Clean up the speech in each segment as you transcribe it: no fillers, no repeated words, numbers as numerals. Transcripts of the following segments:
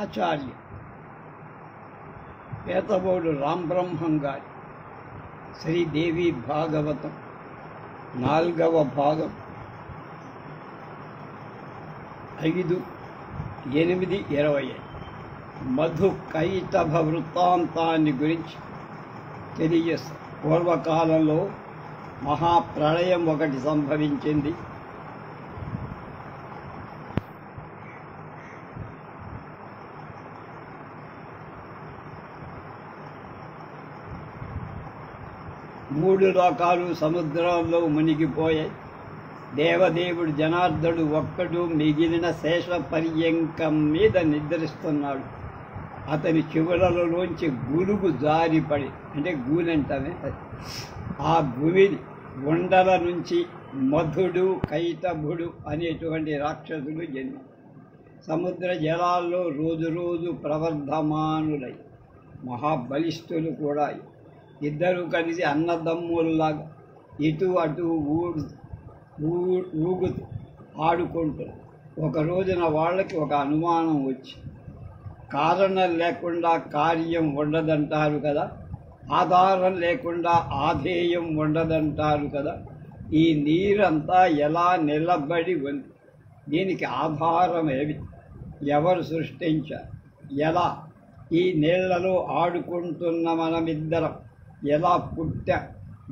ఆచార్య పేతబోడు రాంబ్రహ్మం గారి శ్రీదేవి భాగవతం 4వ భాగం 5:8-20 మధు కైటభ వృత్తాంతాన్ని గురించి తెలియజేస్తారు. పూర్వకాలంలో మహాప్రళయం ఒకటి సంభవించింది. మూడు లోకాలు సముద్రంలో మునిగిపోయాయి. దేవదేవుడు జనార్దనుడు ఒక్కడు మిగిలిన శేష పర్యంకం మీద నిద్రిస్తున్నాడు. అతని చెవులలోంచి గురుగు జారిపడి, అంటే గూలంటమే, ఆ భూమిని ఉండల నుంచి మధుడు కైటభుడు అనేటువంటి రాక్షసులు జన్మ సముద్ర జలాల్లో రోజు రోజు ప్రవర్ధమానులై మహాబలిష్ఠులు కూడా. ఇద్దరు కలిసి అన్నదమ్ముల్లాగా ఇటు అటు ఊగుతూ ఆడుకుంటారు. ఒక రోజున వాళ్ళకి ఒక అనుమానం వచ్చి, కారణం లేకుండా కార్యం ఉండదంటారు కదా, ఆధారం లేకుండా ఆధేయం ఉండదంటారు కదా, ఈ నీరంతా ఎలా నిలబడి ఉంది, దీనికి ఆధారం ఏమి, ఎవరు సృష్టించారు, ఎలా ఈ నీళ్లలో ఆడుకుంటున్న మనమిద్దరం ఎలా పుట్టా,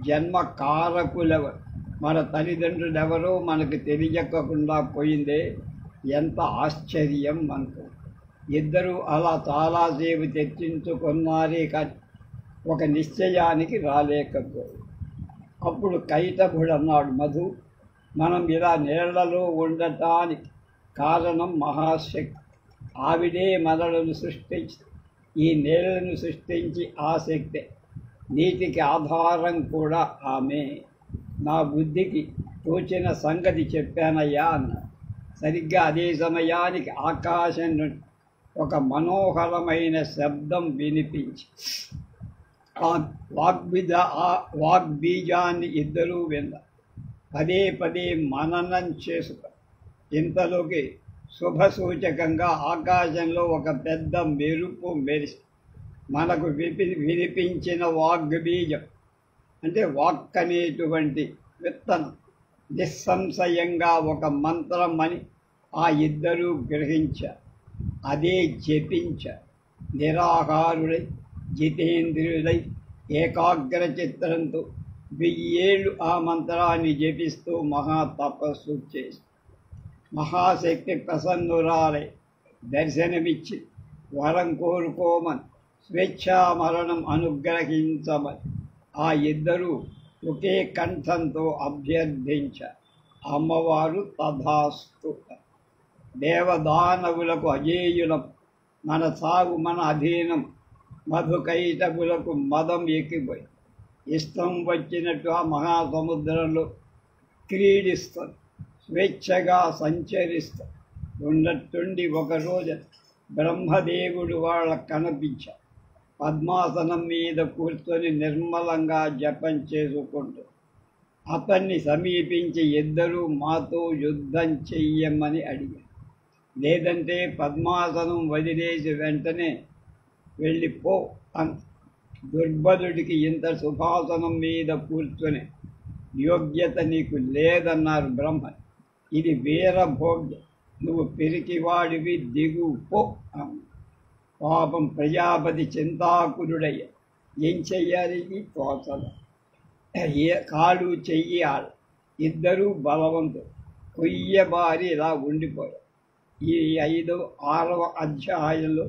జన్మ కారకులెవరు, మన తల్లిదండ్రులెవరో మనకు తెలియకుండా పోయిందే, ఎంత ఆశ్చర్యం మనకు. ఇద్దరు అలా చాలాసేపు చర్చించుకున్నారే కానీ ఒక నిశ్చయానికి రాలేకపోయారు. అప్పుడు కైటభుడు అన్నాడు, మధు, మనం ఇలా నీళ్లలో ఉండటానికి కారణం మహాశక్తి. ఆవిడే మనలను సృష్టించి, ఈ నీళ్లను సృష్టించి ఆ శక్తే, నీటికి ఆధారం కూడా ఆమె. నా బుద్ధికి తోచిన సంగతి చెప్పానయ్యా అన్నాడు. సరిగ్గా అదే సమయానికి ఆకాశం నుండి ఒక మనోహరమైన శబ్దం వినిపించి ఆ వాగ్బీజాన్ని ఇద్దరూ విన్నారు. పదే పదే మననం చేసుకు ఇంతలోకి శుభసూచకంగా ఆకాశంలో ఒక పెద్ద మెరుపు మెరిసి మనకు వినిపించిన వాగ్బీజం, అంటే వాక్ అనేటువంటి విత్తనం, నిస్సంశయంగా ఒక మంత్రం అని ఆ ఇద్దరూ గ్రహించారు. అదే జపించారు. నిరాహారులై జితేంద్రియులై ఏకాగ్ర చిత్రంతో 1000 ఏళ్ళు ఆ మంత్రాన్ని జపిస్తూ మహాతపస్సు చేసి మహాశక్తి ప్రసన్నురాలై దర్శనమిచ్చి వరం కోరుకోమని, స్వేచ్ఛా మరణం అనుగ్రహించమని ఆ ఇద్దరూ ఒకే కంఠంతో అభ్యర్థించారు. అమ్మవారు తథాస్తు. దేవదానవులకు అజేయులం, మన సాగు మన అధీనం. మధుకైటభులకు మదం ఎక్కిపోయి ఇష్టం వచ్చినట్టు ఆ మహాసముద్రంలో క్రీడిస్తుంది, స్వేచ్ఛగా సంచరిస్తుంది. ఉన్నట్టుండి ఒకరోజు బ్రహ్మదేవుడు వాళ్ళకు కనిపించారు. పద్మాసనం మీద కూర్చొని నిర్మలంగా జపం చేసుకుంటూ అతన్ని సమీపించి, ఇద్దరూ మాతో యుద్ధం చెయ్యమని అడిగారు. లేదంటే పద్మాసనం వదిలేసి వెంటనే వెళ్ళిపో అంత. దుర్బలుడికి ఇంత సుఖాసనం మీద కూర్చొని యోగ్యత నీకు లేదన్నారు బ్రహ్మ. ఇది వీరభోగ్యం, నువ్వు పిరికివాడివి, దిగు పో అన్న. పాపం ప్రజాపతి చింతాకులుడయ్య. ఏం చెయ్యాలి? తోచదు. కాలు చెయ్యి ఆడ ఇద్దరూ బలవంతులు. కొయ్యబారి ఇలా ఉండిపోయారు. ఈ 6వ అధ్యాయంలో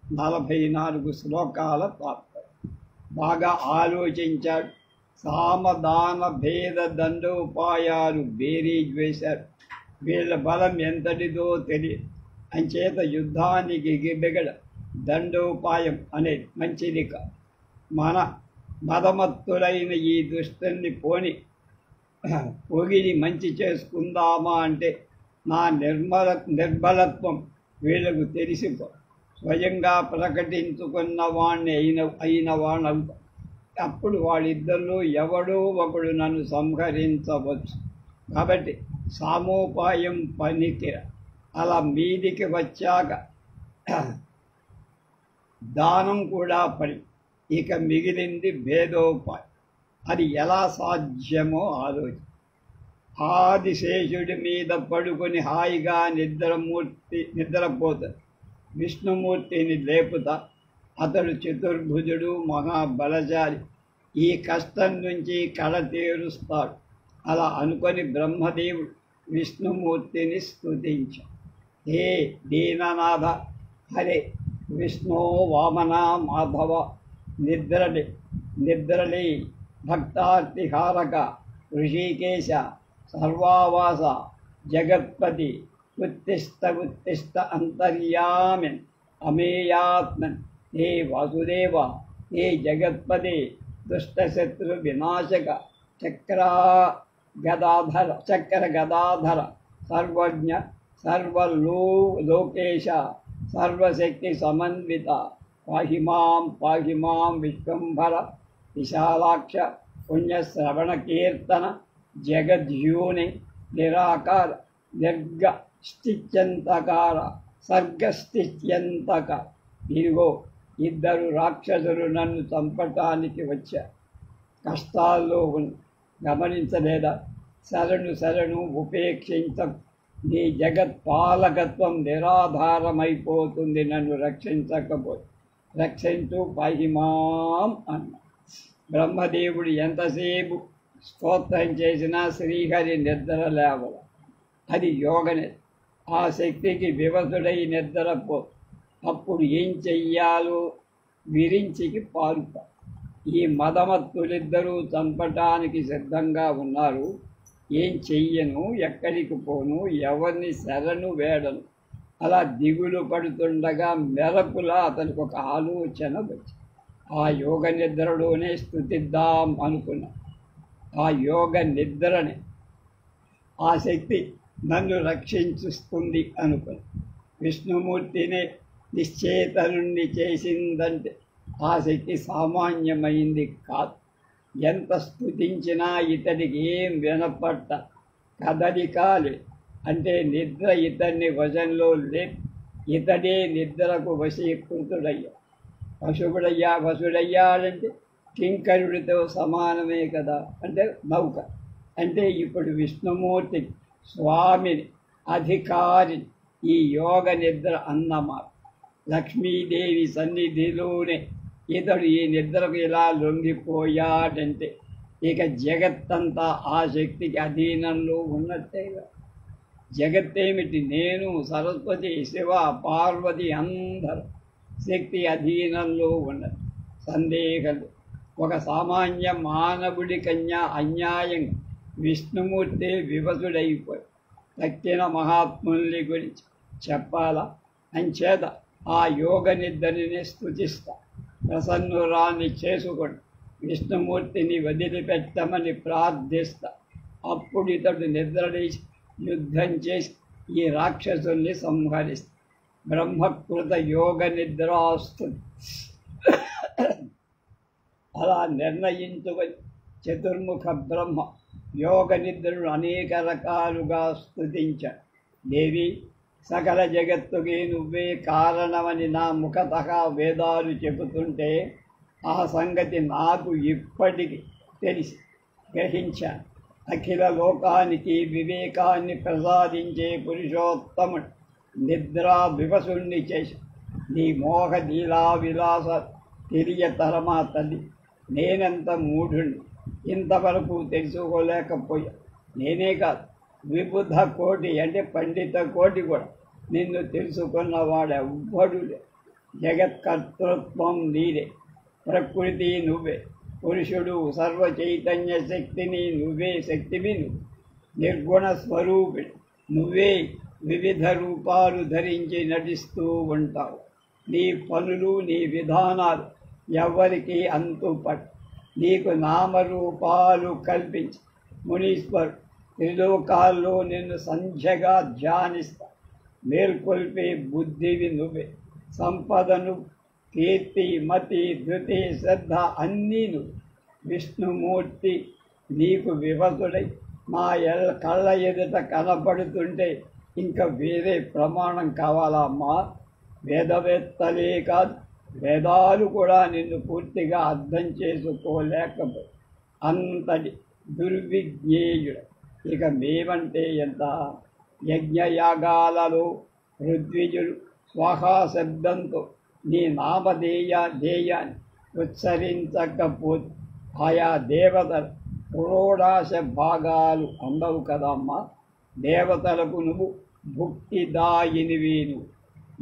44 శ్లోకాల పాత్ర. బాగా ఆలోచించాడు. సామదాన భేద దండోపాయాలు బేరీజ్ వేశారు. వీళ్ళ బలం ఎంతటిదో తెలియదు. అంచేత యుద్ధానికి గిడ్డగడ దండోపాయం అనేది మంచిది కాదు. మన మదమత్తులైన ఈ దుష్టుని పొగిడి మంచి చేసుకుందామా అంటే నా నిర్బలత్వం వీళ్ళకు తెలిసిపో. స్వయంగా ప్రకటించుకున్న వాణ్ణి అయిన వాణ్ణవుతా. అప్పుడు వాళ్ళిద్దరిలో ఎవడో ఒకడు నన్ను సంహరించవచ్చు. కాబట్టి సామోపాయం పనికిరా. అలా మీదికి వచ్చాక దానం కూడా పడి ఇక మిగిలింది భేదోపాయం. అది ఎలా సాధ్యమో ఆలోచి. ఆదిశేషుడి మీద పడుకొని హాయిగా నిద్రపోతాడు. విష్ణుమూర్తిని లేపుతా. అతడు చతుర్భుజుడు, మహాబలశాలి. ఈ కష్టం నుంచి కళ తీరుస్తాడు. అలా అనుకొని బ్రహ్మదేవుడు విష్ణుమూర్తిని స్తుతించాడు. హే దీననాథ, హరే విష్ణు వామన మాధవ, నిద్రలే భక్తార్తిహారక, ఋషికేశ సర్వావాస, జగత్పతి, ఉత్తిష్ట అంతర్యామిన్ అమేయాత్మన్. హే వాసుదేవ, హే జగత్పతి, దుష్టశత్రు వినాశక, చక్ర గదాధర, సర్వజ్ఞ సర్వలోకేశ, సర్వశక్తి సమన్విత, పాహి మాం విశ్వంభర, విశాలాక్ష, పుణ్యశ్రవణ కీర్తన, జగద్యూని, నిరాకార, సర్గస్థిత్యంతక. ఇదిగో ఇద్దరు రాక్షసులు నన్ను చంపటానికి వచ్చారు. కష్టాల్లో గమనించలేదా? శరణు ఉపేక్షించ. నీ జగత్పాలకత్వం నిరాధారమైపోతుంది నన్ను రక్షించకపోతే. రక్షించు పాహిమాం అన్న. బ్రహ్మదేవుడు ఎంతసేపు స్తోత్రం చేసినా శ్రీహరి నిద్ర లేవల. అది యోగనే. ఆ శక్తికి వివసుడై నిద్రపో. అప్పుడు ఏం చెయ్యాలో విరించికి పారుతా. ఈ మదమత్తులిద్దరూ చంపటానికి సిద్ధంగా ఉన్నారు. ఏం చెయ్యను, ఎక్కడికి పోను, ఎవరిని శరణు వేడను. అలా దిగులు పడుతుండగా మెరపులా అతనికి ఒక ఆలోచన వచ్చింది. ఆ యోగ నిద్రలోనే స్తుతిద్దాం అనుకున్నా. ఆ యోగ నిద్రని ఆ శక్తి నన్ను రక్షించుస్తుంది అనుకున్నా. విష్ణుమూర్తినే నిశ్చేతనుణ్ణి చేసిందంటే ఆ శక్తి సామాన్యమైంది కాదు. ఎంత స్తుతించినా ఇతడికి ఏం వినపట్ట. కదలికాలి అంటే నిద్ర ఇతన్ని వశంలో లేదు. ఇతడే నిద్రకు వశీకృతుడయ్యా. వశుడయ్యాడంటే కింకరుడితో సమానమే కదా. అంటే నౌక. అంటే ఇప్పుడు విష్ణుమూర్తి స్వామిని, అధికారిని ఈ యోగ నిద్ర అన్నమాట. లక్ష్మీదేవి సన్నిధిలోనే ఇతడు ఈ నిద్రకు ఇలా లొంగిపోయాడంటే ఇక జగత్తంతా ఆ శక్తికి అధీనంలో ఉన్నట్టేగా. జగత్తేమిటి? నేను, సరస్వతి, శివ, పార్వతి అందరూ శక్తి అధీనంలో ఉన్నది. సందేహం. ఒక సామాన్య మానవుడి కన్యా అన్యాయంగా విష్ణుమూర్తి వివసుడైపోయి తక్కిన మహాత్ముల్ని గురించి చెప్పాలా? అంచేత ఆ యోగ నిద్రని స్తుతిస్తా. ప్రసన్నురాన్ని చేసుకొని విష్ణుమూర్తిని వదిలిపెట్టమని ప్రార్థిస్తా. అప్పుడు ఇతడు నిద్రలేసి యుద్ధం చేసి ఈ రాక్షసుల్ని సంహరిస్తా. బ్రహ్మకృత యోగ నిద్రాస్తు. అలా నిర్ణయించుకొని చతుర్ముఖ బ్రహ్మ యోగ నిద్రను అనేక రకాలుగా స్తుతించాడు. దేవి, సకల జగత్తుకి నువ్వే కారణమని నా ముఖతః వేదాలు చెబుతుంటే ఆ సంగతి నాకు ఇప్పటికి తెలిసి గ్రహించాను. అఖిల లోకానికి వివేకాన్ని ప్రసాదించే పురుషోత్తముడు నిద్రా వివసుణ్ణి చేసి నీ మోహ లీలా విలాస తెలియతరమా తల్లి. నేనెంత మూఢుణ్ణి, ఇంతవరకు తెలుసుకోలేకపోయా. నేనే కాదు, విబుధ కోటి అంటే పండిత కోటి కూడా నిన్ను తెలుసుకున్నవాడు ఎవ్వడులే. జగత్కర్తృత్వం నీదే, ప్రకృతి నువ్వే, పురుషుడు, సర్వ చైతన్య శక్తిని నువ్వే, శక్తివి నువ్వు, నిర్గుణ స్వరూపిణి నువ్వే. వివిధ రూపాలు ధరించి నటిస్తూ ఉంటావు. నీ పనులు, నీ విధానాలు ఎవరికి అంతుపట్టు. నీకు నామరూపాలు కల్పించి మునీశ్వరు త్రిలోకాల్లో నిన్ను సంధ్యగా ధ్యానిస్తా. మేల్కొల్పే బుద్ధివి నువ్వే, సంపదను, కీర్తి, మతి, ధృతి, శ్రద్ధ అన్నీ నువ్వు. విష్ణుమూర్తి నీకు వివసుడై మా కళ్ళ ఎదుట కనపడుతుంటే ఇంకా వేరే ప్రమాణం కావాలా అమ్మా? వేదవేత్తలే కాదు, వేదాలు కూడా నిన్ను పూర్తిగా అర్థం చేసుకోలేకపోయి అంతటి దుర్విజ్ఞేయుడు. ఇక మేమంటే ఎంత? యజ్ఞయాగాలలో ఋద్విజులు స్వాహా శబ్దంతో నీ నామధేయాన్ని ఉచ్చరించకపోతే ఆయా దేవతల పురోడాశ భాగాలు అందవు కదమ్మా. దేవతలకు నువ్వు భుక్తిదాయినివి. నువ్వు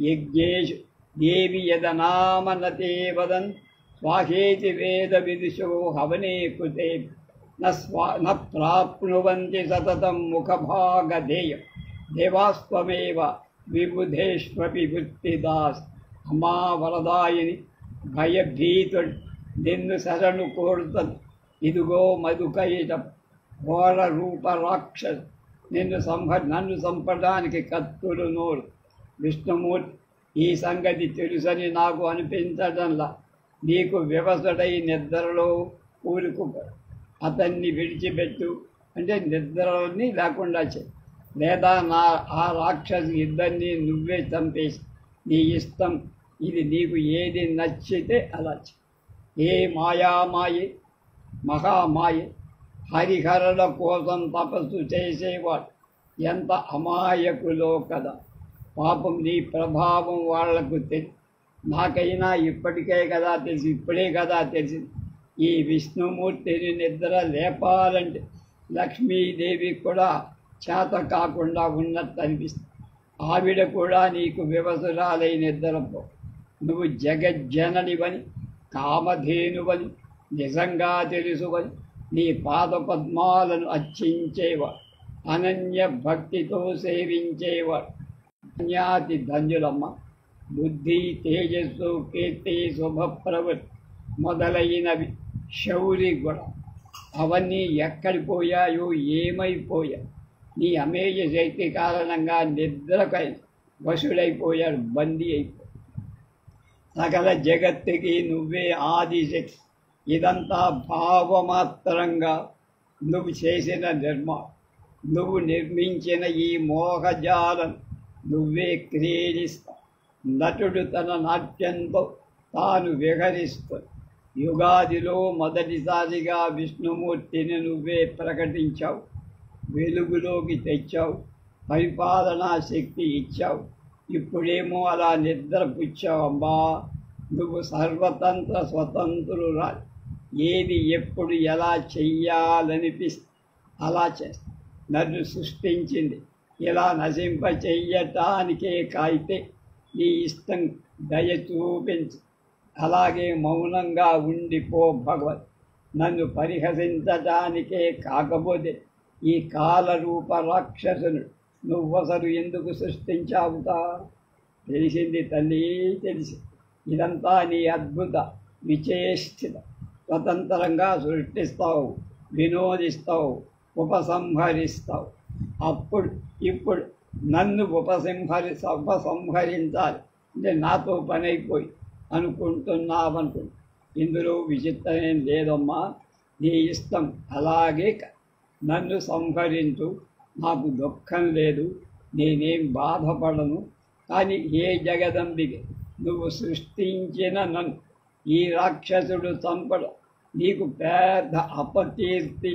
యజ్ఞేషు దేవి యదనామనతే వదన్ స్వాహేతి వేద విదుషో హవనే కృతే న ప్రాప్నువంతి సతతం ముఖభాగధేయం దేవాస్త్వమేవ విబుధేష్వపి వృత్తిదాస్. అమ్మా వరదాయిని, భయభీతుడు నిన్ను శరణు కోరుతను. ఇదిగో మధుకైటం ఘోర రూప రాక్షసు నన్ను చంపడానికి కత్తులు నోరు. విష్ణుమూర్తి ఈ సంగతి తెలుసని నాకు అనిపించడంలా నీకు వివసుడై నిద్రలో కూరుకు అతన్ని విడిచిపెట్టు అంటే నిద్రని లేకుండా చేయి, లేదా ఆ రాక్షసు ఇద్దరిని నువ్వే చంపేసి నీ ఇష్టం. ఇది నీకు ఏది నచ్చితే అలా చెయ్యి. ఏ మాయామాయే మహామాయే హరిహరుల కోసం తపస్సు చేసేవాడు ఎంత అమాయకులో కదా. పాపం నీ ప్రభావం వాళ్లకు తెలిసి, నాకైనా ఇప్పటికే కదా తెలిసి, ఇప్పుడే కదా తెలిసి. ఈ విష్ణుమూర్తిని నిద్ర లేపాలంటే లక్ష్మీదేవి కూడా చేత కాకుండా ఉన్నట్టు అనిపిస్తుంది. ఆవిడ కూడా నీకు వివసురాలై నిద్రపో. నువ్వు జగజ్జననివని, కామధేనువని నిజంగా తెలుసువని నీ పాదపద్మాలను అర్చించేవాడు, అనన్య భక్తితో సేవించేవాడు ధన్యాతి ధన్యులమ్మ. బుద్ధి, తేజస్సు, కీర్తి, శుభప్రవృత్తి మొదలైనవి శౌరి గుణం అవన్నీ ఎక్కడిపోయాయో, ఏమైపోయాయి? నీ అమేయ శక్తి కారణంగా నిద్రకై వశుడైపోయాడు, బందీ అయిపోయాడు. సకల జగత్తుకి నువ్వే ఆదిశక్తి. ఇదంతా భావమాత్రంగా నువ్వు చేసిన నిర్మాణం. నువ్వు నిర్మించిన ఈ మోహజాలను నువ్వే క్రీడిస్తావు. నటుడు తన నాట్యంతో తాను విహరిస్తూ యుగాదిలో మొదటిసారిగా విష్ణుమూర్తిని నువ్వే ప్రకటించావు, వెలుగులోకి తెచ్చావు, పరిపాలనా శక్తి ఇచ్చావు. ఇప్పుడేమో అలా నిద్రపుచ్చావమ్మా. నువ్వు సర్వతంత్ర స్వతంత్రురా. ఏది ఎప్పుడు ఎలా చెయ్యాలనిపిస్తే అలా చేస్తా. నన్ను సృష్టించింది ఇలా నశింప చెయ్యటానికే కాయితే నీ ఇష్టం దయ చూపించు. అలాగే మౌనంగా ఉండిపో భగవత్. నన్ను పరిహసించటానికే కాకపోతే ఈ కాలరూప రాక్షసును నువ్వసలు ఎందుకు సృష్టించావుతా? తెలిసింది తల్లి, తెలిసి. ఇదంతా నీ అద్భుత విచేష్టిత. స్వతంత్రంగా సృష్టిస్తావు, వినోదిస్తావు, ఉపసంహరిస్తావు. ఇప్పుడు నన్ను ఉపసంహరించాలి అంటే నాతో పని అయిపోయి అనుకుంటున్నావనుకుంటా. ఇందులో విచిత్రమేం లేదమ్మా. నీ ఇష్టం. అలాగే నన్ను సంహరించు, నాకు దుఃఖం లేదు, నేనేం బాధపడను. కానీ ఏ జగదంబికి నువ్వు సృష్టించిన నన్ను ఈ రాక్షసుడు చంపడం నీకు పెద్ద అపకీర్తి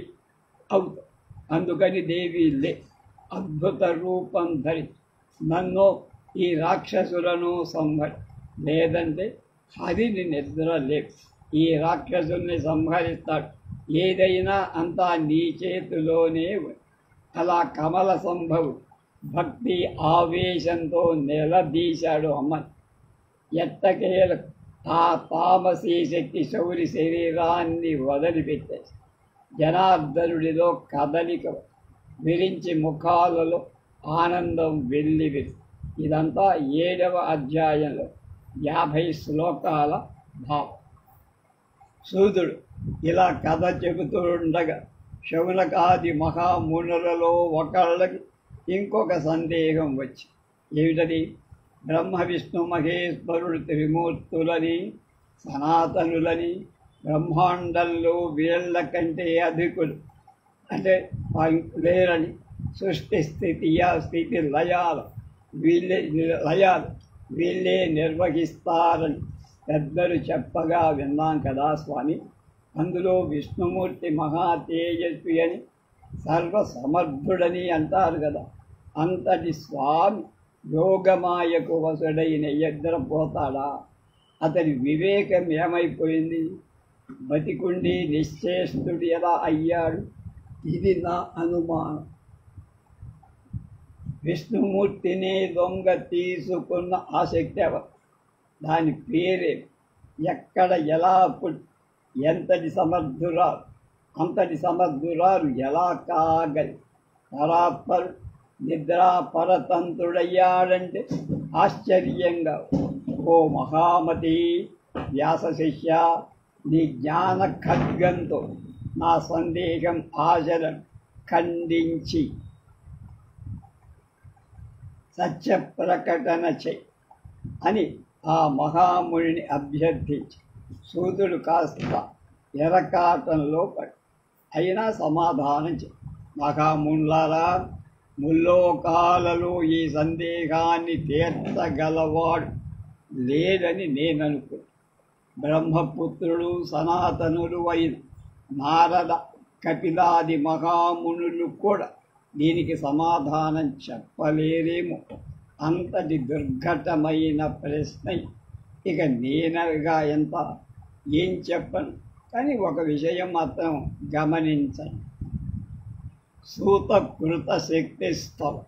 అవుతుంది. అందుకని దేవి లే, అద్భుత రూపం ధరి నన్ను ఈ రాక్షసులను సంహరి, లేదంటే హరిని నిద్ర లేపు. ఈ రాక్షసుల్ని సంహరిస్తాడు. ఏదైనా అంతా నీ చేతిలోనే ఉంది. అలా కమల సంభవు భక్తి ఆవేశంతో నిలదీశాడు అమ్మని. ఎట్టకేల ఆ తామసీ శక్తి శౌరి శరీరాన్ని వదిలిపెట్టేసి జనార్దనుడిలో కదలిక విరించి ముఖాలలో ఆనందం వెల్లివిరి. ఇదంతా 7వ అధ్యాయంలో 50 శ్లోకాల భావం. సూదుడు ఇలా కథ చెబుతూ ఉండగా శౌనకాది మహామునులలో ఒకళ్ళకి ఇంకొక సందేహం వచ్చి, ఏమిటది? బ్రహ్మ విష్ణు మహేశ్వరుడు త్రిమూర్తులని, సనాతనులని, బ్రహ్మాండంలో వీళ్ళ కంటే అధికులు అంటే లేరని, సృష్టి స్థితి లయాలు వీళ్ళే నిర్వహిస్తారని పెద్దలు చెప్పగా విన్నాం కదా స్వామి. అందులో విష్ణుమూర్తి మహా తేజస్వి అని, సర్వసమర్థుడని అంటారు కదా. అంతటి స్వామి యోగమాయకు వసుడైన నిద్రపోతాడా? అతని వివేకం ఏమైపోయింది? బతికుండి నిశ్చేష్టుడు ఎలా అయ్యాడు? ఇది నా అనుమానం. విష్ణుమూర్తిని దొంగ తీసుకున్న ఆసక్తి ఎవరు? దాని పేరే? ఎక్కడ ఎలా ఎంతటి సమర్థురాలు? అంతటి సమర్థురాలు ఎలా కాగలి? పరాత్పరు నిద్రా పరతంత్రుడయ్యాడంటే ఆశ్చర్యంగా. ఓ మహామతి, వ్యాస శిష్య, నీ జ్ఞాన ఖడ్గంతో నా సందేహం ఆశలను ఖండించి సత్య ప్రకటన చెయ్యి అని ఆ మహామునిని అభ్యర్థించి సూతుడు కాస్త ఎరకాటంలో పడి అయినా సమాధానం చెయ్యి. మహామునులారా, ముల్లోకాలలో ఈ సందేహాన్ని తీర్చగలవాడు లేదని నేననుకున్నాను. బ్రహ్మపుత్రుడు సనాతనులు అయిన నారద, కపిలాది మహామునులు కూడా దీనికి సమాధానం చెప్పలేరేమో. అంతటి దుర్ఘటమైన ప్రశ్న. ఇక నేనగా ఏం చెప్పను, కానీ ఒక విషయం మాత్రం గమనించండి. సూతకృత శక్తి స్తవం.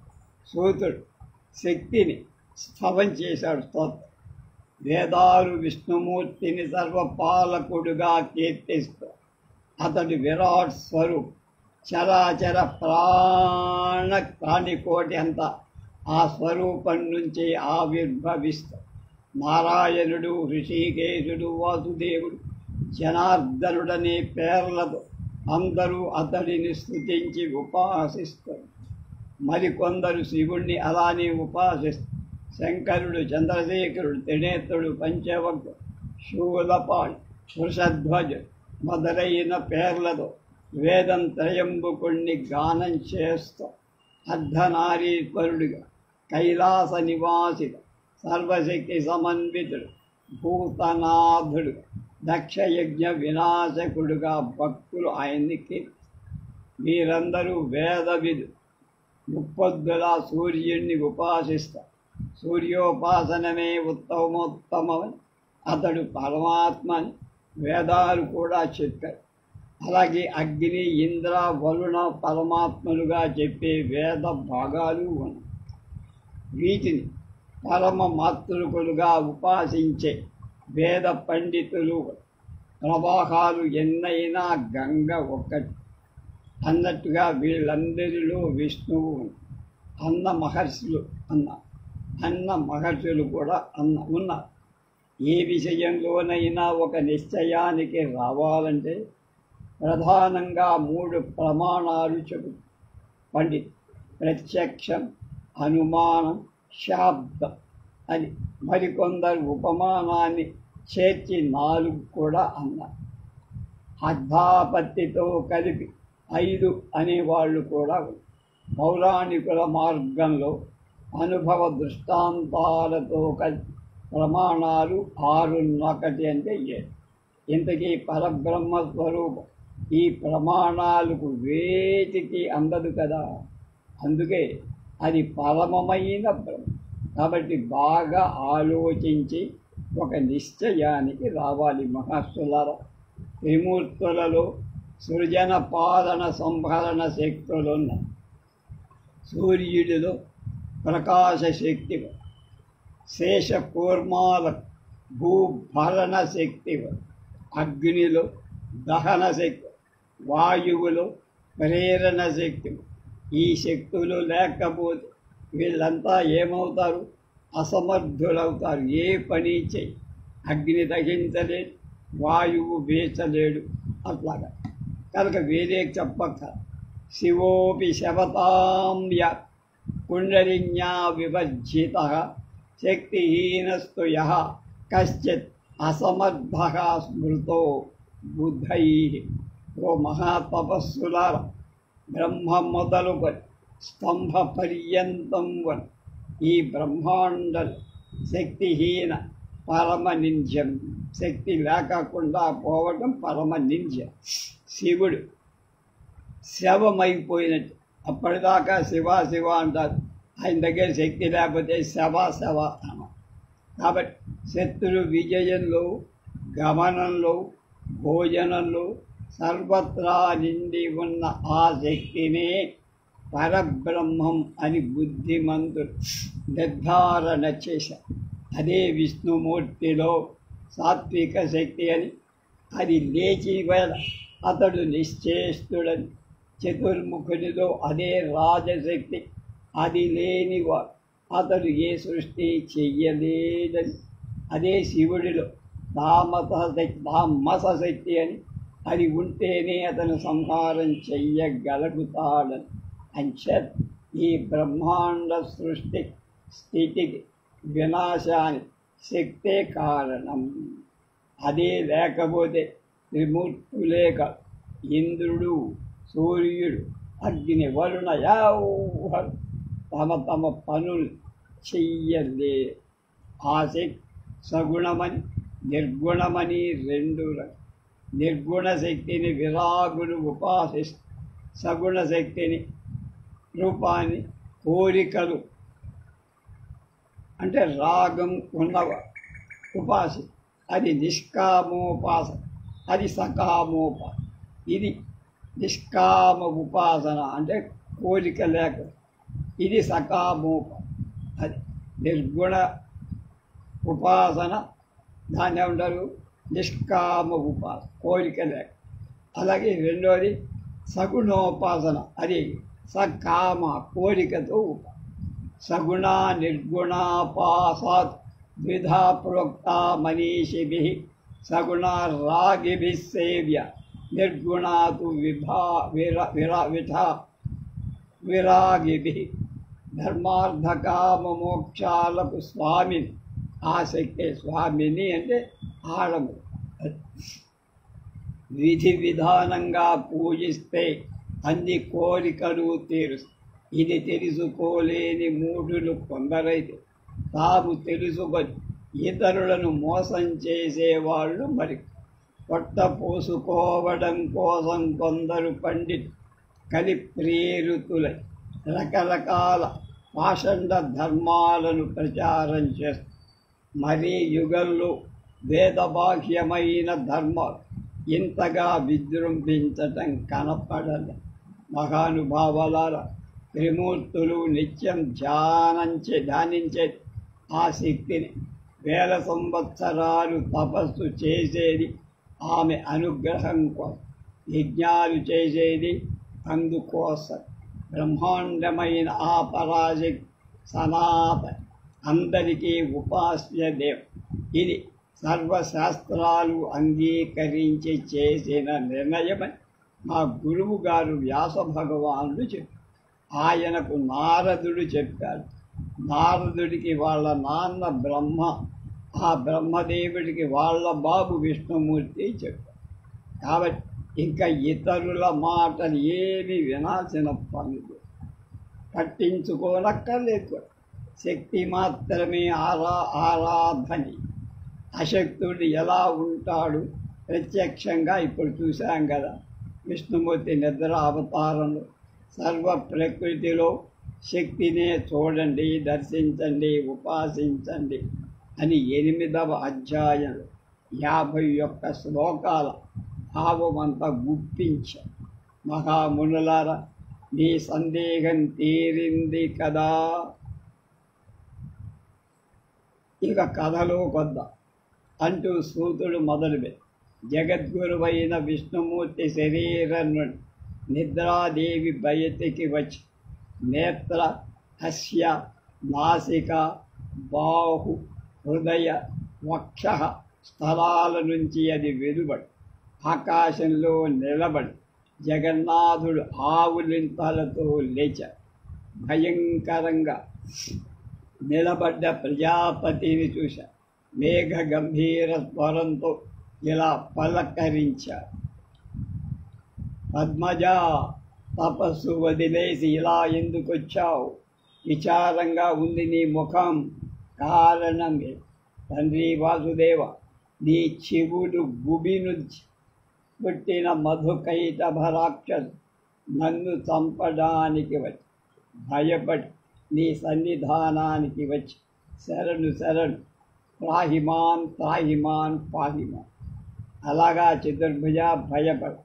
సూతుడు శక్తిని స్తవం చేశాడు. స్తోత్రం. వేదాలు విష్ణుమూర్తిని సర్వపాలకుడుగా కీర్తిస్తూ అతడు విరాట్ స్వరూప్, చరాచర ప్రాణికోటి అంతా ఆ స్వరూపం నుంచి ఆవిర్భవిస్తూ నారాయణుడు, ఋషికేశుడు, వాసుదేవుడు, జనార్దనుడనే పేర్లతో అందరూ అతడిని స్తుతించి ఉపాసిస్తారు. మరికొందరు శివుణ్ణి అలానే ఉపాసిస్తారు. శంకరుడు, చంద్రశేఖరుడు, త్రినేత్రుడు, పంచవక్రుడు, శూలపాణి, వృషధ్వజుడు మొదలైన పేర్లతో వేదం త్రయంబుకుణ్ణి గానం చేస్తూ అర్ధనారీశ్వరుడిగా, కైలాస నివాసిగా, సర్వశక్తి సమన్వితుడు, భూతనాథుడు, దక్షయజ్ఞ వినాశకుడుగా భక్తులు ఆయన్ని కీర్తి. వీరందరూ వేదవిధు ముప్పొద్దులా సూర్యుణ్ణి ఉపాసిస్తారు. సూర్యోపాసనమే ఉత్తమోత్తమని అతడు పరమాత్మని వేదాలు కూడా చెప్పారు. అలాగే అగ్ని, ఇంద్ర, వరుణ పరమాత్మలుగా చెప్పే వేద భాగాలు ఉన్నాయి. వీటిని పరమ మాతృకులుగా ఉపాసించే వేద పండితులు ప్రవాహాలు ఎన్నైనా గంగ ఒక్కటి అన్నట్టుగా వీళ్ళందరిలో విష్ణువు అన్న మహర్షులు కూడా ఉన్నారు. ఏ విషయంలోనైనా ఒక నిశ్చయానికి రావాలంటే ప్రధానంగా 3 ప్రమాణాలు చెబుతారు పండిత్. ప్రత్యక్షం, అనుమానం, శాబ్దం అని. మరికొందరు ఉపమానాన్ని చేర్చి 4 కూడా అన్నారు. అర్ధాపత్తితో కలిపి 5 అనేవాళ్ళు కూడా ఉన్నారు. పౌరాణికుల మార్గంలో అనుభవ దృష్టాంతాలతో కలిపి ప్రమాణాలు 6 1 అంటే 7. ఇంతకీ పరబ్రహ్మ స్వరూపం ఈ ప్రమాణాలకు వేటికి అందదు కదా. అందుకే అది పరమమైన బ్రహ్మ. కాబట్టి బాగా ఆలోచించి ఒక నిశ్చయానికి రావాలి మహర్షులారా. త్రిమూర్తులలో సృజన, పాలన, సంభరణ శక్తులున్న సూర్యుడిలో ప్రకాశ శక్తి, శేషకూర్మాల భూభరణ శక్తి, అగ్నిలో దహన శక్తి, వాయువులో ప్రేరణ శక్తి. ఈ శక్తులు లేకపోతే వీళ్ళంతా ఏమవుతారు? అసమర్థులవుతారు. ఏ పని చేయి. అగ్ని దహించలేడు, వాయువు వేచలేడు. అట్లాగా కనుక వేరే చెప్పక శివోపి శవతాంయ కుండలిన్యా విభజ్జిత శక్తిహీనస్తు యః కశ్చిత్ అసమర్థః స్మృతో బుద్ధై. ఓ మహాతపస్సులార, బ్రహ్మ మొదలుకొని స్తంభ పర్యంతం వన్ ఈ బ్రహ్మాండలు శక్తిహీన పరమ నింజం. శక్తి లేకుండా పోవటం పరమ నింజ. శివుడు శవమైపోయినట్టు. అప్పటిదాకా శివ శివ అంటారు, ఆయన దగ్గర శక్తి లేకపోతే శవ శవ అన్న. కాబట్టి శత్రు విజయంలో, గమనంలో, భోజనంలో సర్వత్రా నిండి ఉన్న ఆ శక్తినే పరబ్రహ్మం అని బుద్ధిమంతుడు నిర్ధారణ చేశారు. అదే విష్ణుమూర్తిలో సాత్విక శక్తి అని. అది లేచి వేళ అతడు నిశ్చేష్టుడని. చతుర్ముఖునిలో అదే రాజశక్తి. అది లేనివాడు అతడు ఏ సృష్టి చెయ్యలేదని. అదే శివుడిలో తామస శక్తి అని. అది ఉంటేనే అతను సంహారం చెయ్యగలుగుతాడని. అంచేత ఈ బ్రహ్మాండ సృష్టి స్థితికి వినాశానికి శక్తే కారణం. అదే లేకపోతే త్రిమూర్తులే కాదు, ఇంద్రుడు, సూర్యుడు, అగ్ని, వరుణ ఎవరు తమ తమ పనులు చెయ్యలే. ఆ శక్తి సగుణమని, నిర్గుణమని రెండు. నిర్గుణ శక్తిని విరాగులు ఉపాసిస్తారు. సగుణ శక్తిని, రూపాన్ని, కోరికలు అంటే రాగం ఉన్నవాడు ఉపాసి. అది నిష్కామోపాసన, అది సకామోపాసన. ఇది నిష్కామ ఉపాసన అంటే కోరిక లేక. ఇది సకామోపాసన. అది నిర్గుణ ఉపాసన, దాన్ని ఏమంటారు? నిష్కామ ఉపాసన, కోరిక లేక. అలాగే రెండోది సగుణోపాసన, అది సకామ, కోరికతో ఉపాసన. సగుణ నిర్గుణాపాసాత్ ద్విధా ప్రోక్త మనీషిభిః. సగుణ రాగిభిః సేవ్య, నిర్గుణాతు విరాగిభిః. ధర్మార్థకామ మోక్షాలకు స్వామిని. ఆ శక్తి స్వామిని అంటే ఆడము. విధి విధానంగా పూజిస్తే అన్ని కోరికలు తీరుస్తాయి. ఇది తెలుసుకోలేని మూఢులు కొందరైతే తాము తెలుసుకొని ఇతరులను మోసం చేసేవాళ్ళు మరి. పొట్ట పోసుకోవడం కోసం కొందరు పండితులు కలి ప్రేరితులై రకరకాల పాషండ ధర్మాలను ప్రచారం చేస్తారు. మరీ యుగంలో వేదబాహ్యమైన ధర్మాలు ఇంతగా విజృంభించటం కనపడదు. మహానుభావులారా, త్రిమూర్తులు నిత్యం ధ్యానించే ఆ శక్తిని వేల సంవత్సరాలు తపస్సు చేసేది ఆమె అనుగ్రహం కోసం. యజ్ఞాలు చేసేది అందుకోసం. బ్రహ్మాండమైన ఆ పరాశక్తి సనాతన, అందరికీ ఉపాస్య దేవం. ఇది సర్వశాస్త్రాలు అంగీకరించి చేసిన నిర్ణయమని మా గురువు గారు వ్యాస భగవానుడు చెప్పారు. ఆయనకు నారదుడు చెప్పాడు. నారదుడికి వాళ్ళ నాన్న బ్రహ్మ, ఆ బ్రహ్మదేవుడికి వాళ్ళ బాబు విష్ణుమూర్తి చెప్పారు. కాబట్టి ఇంకా ఇతరుల మాటలు ఏమి వినాల్సిన పనులు పట్టించుకోనక్కర్లేదు. శక్తి మాత్రమే ఆరాధని. అశక్తుడు ఎలా ఉంటాడు ప్రత్యక్షంగా ఇప్పుడు చూశాం కదా. విష్ణుమూర్తి నిద్ర అవతారంలో సర్వ ప్రకృతిలో శక్తినే చూడండి, దర్శించండి, ఉపాసించండి అని 8వ అధ్యాయంలో 51 శ్లోకాల భావమంతా గుప్పించారు. మహామునులారా, మీ సందేహం తీరింది కదా. ఇక కథలో కొద్ద అంటూ సూతుడు మొదలుపెట్టి జగద్గురువైన విష్ణుమూర్తి శరీరం నుండి నిద్రాదేవి బయటికి వచ్చి నేత్ర, హస్య, నాసిక, బాహు, హృదయ, వక్ష స్థలాల నుంచి అది వెలువడి ఆకాశంలో నిలబడి జగన్నాథుడు ఆవులింతలతో లేచాడు. భయంకరంగా నిలబడ్డ ప్రజాపతిని చూశాడు. మేఘ గంభీర స్వరంతో ఇలా పలకరించాడు. పద్మజ, తపస్సు వదిలేసి ఇలా ఎందుకొచ్చావు? విచారంగా ఉంది నీ ముఖం. కారణమే తండ్రి వాసుదేవ, నీ చెవులు గుబి నుంచి పుట్టిన మధుకైటభ రాక్షసు నన్ను చంపడానికి వచ్చి భయపడి నీ సన్నిధానానికి వచ్చి శరణు శరణు త్రాహిమాన్ త్రాహిమాన్ పాహిమాన్. అలాగా చతుర్భుజ భయపడు,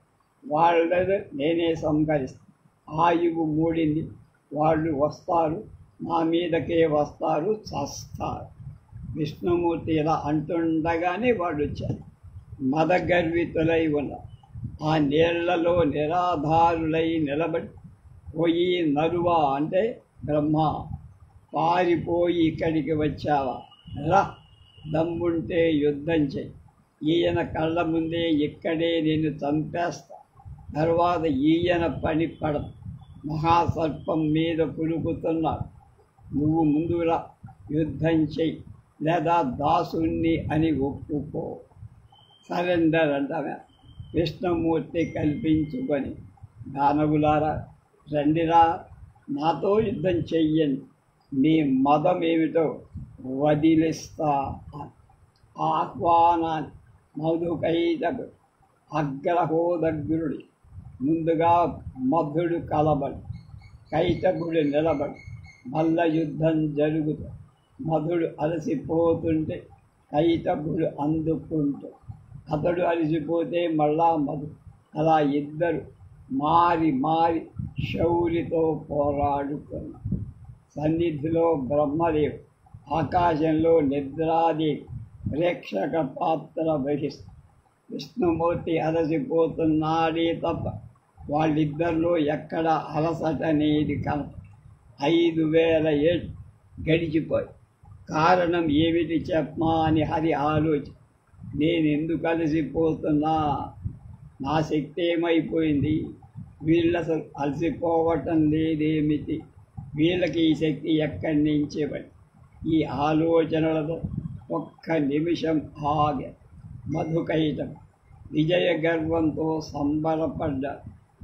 వాళ్ళని నేనే సంహరిస్తాను. ఆయువు మూడింది, వాళ్ళు వస్తారు, నా మీదకే వస్తారు, చస్తారు. విష్ణుమూర్తి ఇలా అంటుండగానే వాళ్ళు వచ్చారు. మదగర్వితులై ఉన్నారు. ఆ నీళ్లలో నిరాధారులై నిలబడి, పోయి నరువా అంటే బ్రహ్మ, పారిపోయి ఇక్కడికి వచ్చావా, రా, దమ్ముంటే యుద్ధం చెయ్యి. ఈయన కళ్ళ ముందే ఇక్కడే నేను చంపేస్తా, తర్వాత ఈయన పని పడదు. మహాసర్పం మీద పులుకుతున్నాడు, నువ్వు ముందురా, యుద్ధం చెయ్యి, లేదా దాసుణ్ణి అని ఒప్పుకో. సరెండర్ అంటామే. విష్ణుమూర్తి కల్పించుకొని, దానవులారా రండిరా, నాతో యుద్ధం చెయ్యండి, నీ మదమేమిటో వదిలిస్తా. ఆహ్వానాన్ని మధుకైటభుడు అగ్రహోదగ్రుడి ముందుగా మధుడు కలబడి, కైటభుడు నిలబడి మల్ల యుద్ధం జరుగుతూ మధుడు అలసిపోతుంటే కైటభుడు అందుకుంటూ, అతడు అలసిపోతే మళ్ళా మధు, అలా ఇద్దరు మారి మారి శౌరితో పోరాడుతున్నారు. సన్నిధిలో బ్రహ్మదేవుడు, ఆకాశంలో నిద్రాదేవి ప్రేక్షక పాత్ర వహిస్తూ విష్ణుమూర్తి అలసిపోతున్నాడే తప్ప వాళ్ళిద్దరిలో ఎక్కడ అలసట అనేది కనప. 5000 ఏళ్ళు గడిచిపోయి కారణం ఏమిటి చెప్పమా అని హరి ఆలోచన. నేను ఎందుకు అలసిపోతున్నా, నా శక్తి ఏమైపోయింది, వీళ్ళు అసలు అలసిపోవటం లేదేమిటి, వీళ్ళకి ఈ శక్తి ఎక్కడి నుంచి పడి. ఈ ఆలోచనలతో ఒక్క నిమిషం ఆగే మధుకైటం విజయ గర్వంతో సంబరపడ్డ,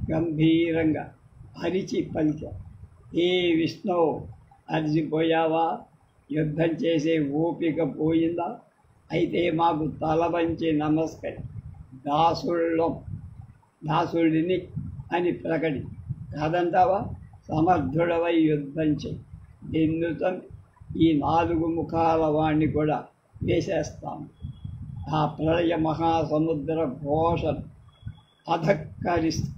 గంభీరంగా అరిచి పలిక, ఏ విష్ణు, అలసిపోయావా, యుద్ధం చేసే ఓపిక పోయిందా, అయితే మాకు తల వంచి నమస్కరి, దాసుడిని అని ప్రకటి, కాదంటావా, సమర్థుడవై యుద్ధం చేయి, నిన్నుతం ఈ 4 ముఖాల వాణ్ణి కూడా వేసేస్తాము. ఆ ప్రళయ మహాసముద్ర ఘోషను అధక్కరిస్తూ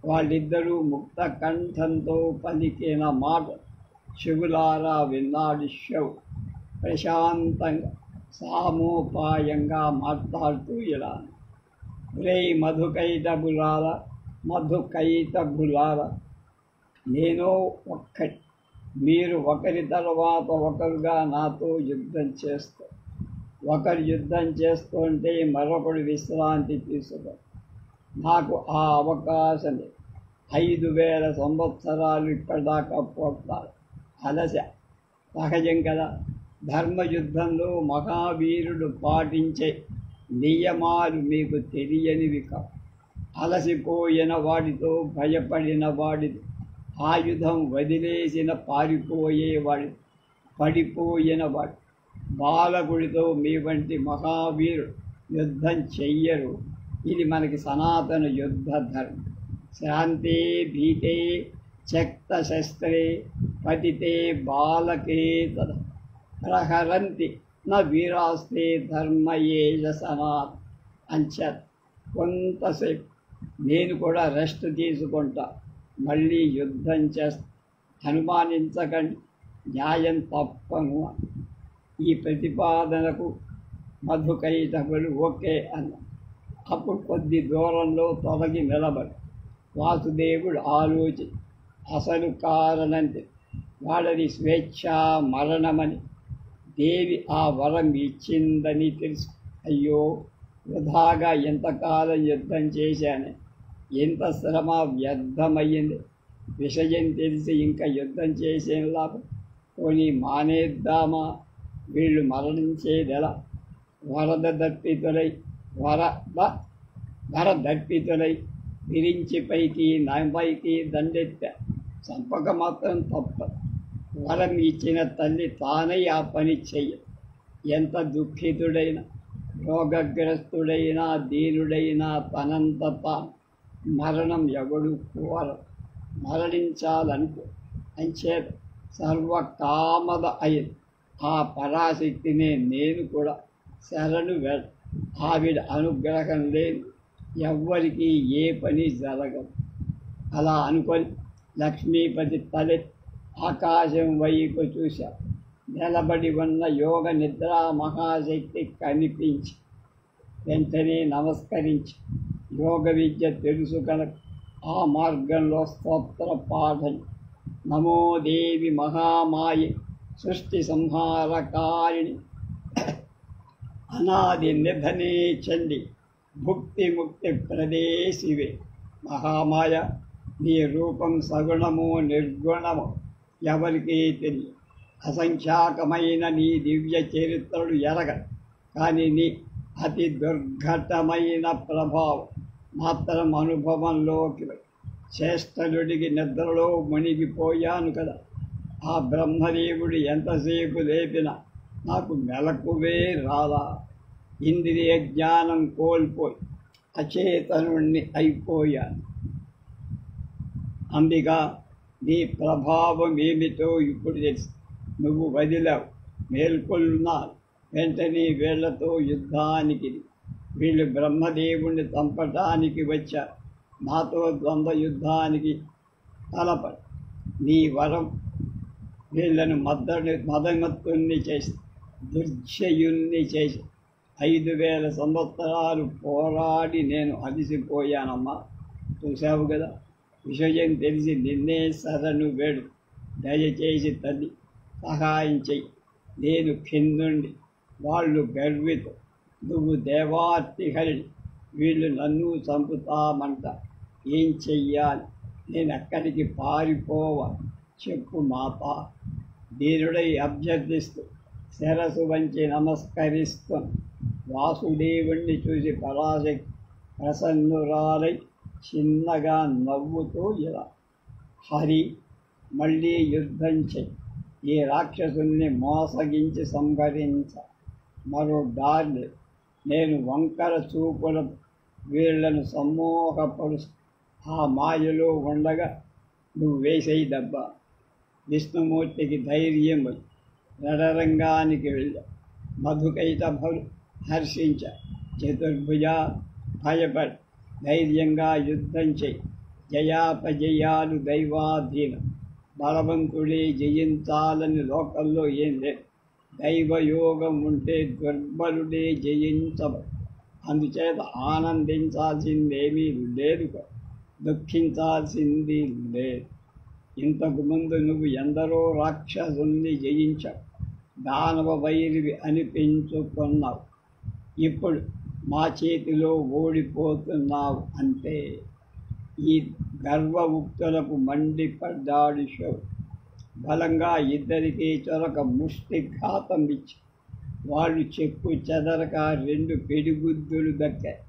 వాళ్ళిద్దరూ ముక్త కంఠంతో పలికిన మాట చెవులారా విన్నాడు శివుడు. ప్రశాంతంగా సామోపాయంగా మాట్లాడుతూ ఇలా, రే మధుకైటభులాల, నేను ఒక్కటి, మీరు ఒకరి తర్వాత ఒకరుగా నాతో యుద్ధం చేస్తారు. ఒకరు యుద్ధం చేస్తుంటే మరొకడు విశ్రాంతి తీసుకో. నాకు ఆ అవకాశం 5000 సంవత్సరాలు ఇప్పటిదాకా పోతారు. అలస సహజం కదా. ధర్మయుద్ధంలో మహావీరుడు పాటించే నియమాలు మీకు తెలియనివి కావు. అలసిపోయిన వాడితో, భయపడిన వాడితో, ఆయుధం వదిలేసిన పారిపోయేవాడు, పడిపోయిన వాడు, బాలకుడితో మీ వంటి మహావీరుడు యుద్ధం చెయ్యరు. ఇది మనకి సనాతన యుద్ధ ధర్మం. శాంతే భీతే చక్త శస్త్రే పతితే బాలకే తద ప్రహరంతి న వీరాస్తే ధర్మయేజ సనాత్ అంచత్. కొంతసేపు నేను కూడా రెస్ట్ తీసుకుంటా, మళ్ళీ యుద్ధం చేస్తా, అనుమానించకండి, న్యాయం తప్పను. ఈ ప్రతిపాదనకు మధుకైటభుడు ఓకే అన్న. అప్పుడు కొద్ది దూరంలో తొలగి నిలబడి వాసుదేవుడు ఆలోచి, అసలు కారణంతే వాడని స్వేచ్ఛా మరణమని, దేవి ఆ వరం ఇచ్చిందని తెలుసు. అయ్యో, వృధాగా ఎంతకాలం యుద్ధం చేశాను, ఎంత శ్రమ వ్యర్థమయ్యింది. విషయం తెలిసి ఇంకా యుద్ధం చేసేం లాభం, పోనీ మానేద్దామా, వీళ్ళు మరణించేదెలా. వరదర్పితులై విరించి పైకి నాపైకి దండెత్త, చంపక మాత్రం తప్పదు. వరం ఇచ్చిన తల్లి తానై ఆ పని చెయ్య. ఎంత దుఃఖితుడైనా రోగగ్రస్తుడైనా దీనుడైనా తనంత తాను మరణం ఎవడు మరణించాలనుకో అంచేత సర్వకామద అయిన ఆ పరాశక్తినే నేను కూడా శరణు ఆవిడ అనుగ్రహం లేని ఎవ్వరికీ ఏ పని జరగదు. అలా అనుకొని లక్ష్మీపతి తలెత్తి ఆకాశం వైపు చూశారు. నిలబడి ఉన్న యోగ నిద్రా మహాశక్తి కనిపించి వెంటనే నమస్కరించి యోగ విద్య తెలుసు కనుక ఆ మార్గంలో స్తోత్ర పాఠం నమో దేవి మహామాయ సృష్టి సంహారకారిణి అనాది నిధనే చండి భుక్తి ముక్తి ప్రదేశివే మహామాయ నీ రూపం సగుణము నిర్గుణము ఎవరికీ తెలియదు. అసంఖ్యాకమైన నీ దివ్య చరిత్రలు ఎరగ కానీ నీ అతి దుర్ఘటమైన ప్రభావం మాత్రం అనుభవంలోకి శ్రేష్ఠుడికి నిద్రలో మునిగిపోయాను కదా. ఆ బ్రహ్మదేవుడు ఎంతసేపు లేపినా నాకు మెలకువే రాలా. ఇంద్రియ జ్ఞానం కోల్పోయి అచేతనుణ్ణి అయిపోయాను. అంబిగా నీ ప్రభావం ఏమిటో ఇప్పుడు తెలుసు. నువ్వు వదిలావు, మేల్కొల్లున్నారు. వెంటనే వీళ్లతో యుద్ధానికి వీళ్ళు బ్రహ్మదేవుణ్ణి చంపటానికి వచ్చారు. నాతో ద్వంద్వ యుద్ధానికి తలపడి నీ వరం వీళ్లను మదమత్తుణ్ణి చేసి దుర్జయుణ్ణి చేసి 5000 సంవత్సరాలు పోరాడి నేను అలసిపోయానమ్మా. చూశావు కదా, విషయం తెలిసి నిన్నే శరణు వేడు. దయచేసి తల్లి సహాయం చెయ్యి. నేను కిందుండి వాళ్ళు గర్వితో నువ్వు దేవార్తి హరిణి, వీళ్ళు నన్ను చంపుతామంట. ఏం చెయ్యాలి? నేను ఎక్కడికి పారిపోవాలి చెప్పు మాత. దీనుడై అభ్యర్థిస్తూ శిరసు వంచి నమస్కరిస్తూ వాసుదేవుణ్ణి చూసి పరాశక్తి ప్రసన్నురాలై చిన్నగా నవ్వుతూ ఇలా, హరి మళ్ళీ యుద్ధం చెయ్యి. ఈ రాక్షసుల్ని మోసగించి సంహరించ. మరో దారి నేను వంకర చూపుల వీళ్లను సమ్మోహపరుస్తూ ఆ మాయలో ఉండగా నువ్వు వేసేయి దెబ్బ. విష్ణుమూర్తికి ధైర్యం వచ్చి రణరంగానికి వెళ్ళా. మధుకైటభలు హర్షించ. చతుర్భుజ భయపడి ధైర్యంగా యుద్ధం చేయి. జయాపజయాలు దైవాధీనం. బలవంతుడే జయించాలని లోకంలో ఏం లేదు. దైవయోగం ఉంటే దుర్బలుడే జయించబడు. అందుచేత ఆనందించాల్సిందేమీ లేదు, దుఃఖించాల్సింది లేదు. ఇంతకు ముందు నువ్వు ఎందరో రాక్షసుల్ని జయించావు, దానవ వైరివి అనిపించుకున్నావు. ఇప్పుడు మా చేతిలో ఓడిపోతున్నావు అంతే. ఈ గర్వ ఉక్తులకు మండిపడ్డాడు శివుడు. బలంగా ఇద్దరికీ చొరక ముష్టిఘాతం ఇచ్చి వాళ్ళు చెక్కు చెదరక 2 పిడిగుద్దులు దక్కాయి.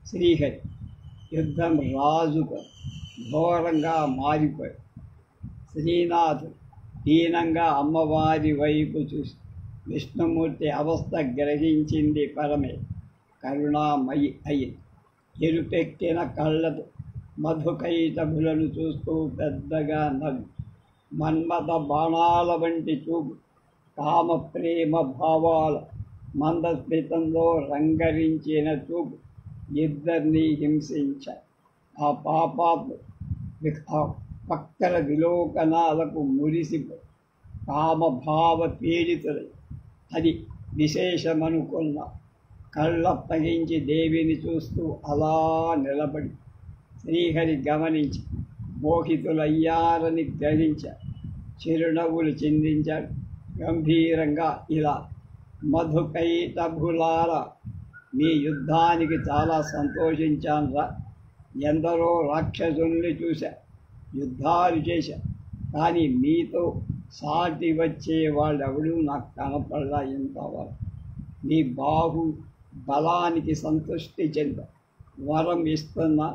శ్రీహరి యుద్ధం రాజుకు ఘోరంగా మారిపోయి శ్రీనాథుడు దీనంగా అమ్మవారి వైపు చూసి విష్ణుమూర్తి అవస్థ గ్రహించింది. పరమే కరుణామయి అయి ఎరుపెక్కిన కళ్ళతో మధుకైటభులను చూస్తూ పెద్దగా నవ్వి మన్మథ బాణాల వంటి చూపు కామ ప్రేమ భావాల మందస్మితంలో రంగరించిన చూపు ఇద్దరినీ హింసించాయి. ఆ పాపాత్మ పక్కన విలోకనాలకు మురిసిపోయి కామభావ పీడితులై అది విశేషమనుకున్న కళ్ళప్పగించి దేవిని చూస్తూ అలా నిలబడి శ్రీహరి గమనించి మోహితులయ్యారని గ్రహించారు. చిరునవ్వులు చిందించాడు గంభీరంగా ఇలా, మధుకైటభులారా, మీ యుద్ధానికి చాలా సంతోషించానురా. ఎందరో రాక్షసుల్ని చూశా, యుద్ధాలు చేశా, కానీ మీతో సాటి వచ్చే వాళ్ళెవడూ నాకు కనపడలా. ఇంతవరకు మీ బాహు బలానికి సంతృష్టి చెంద వరం ఇస్తున్నా.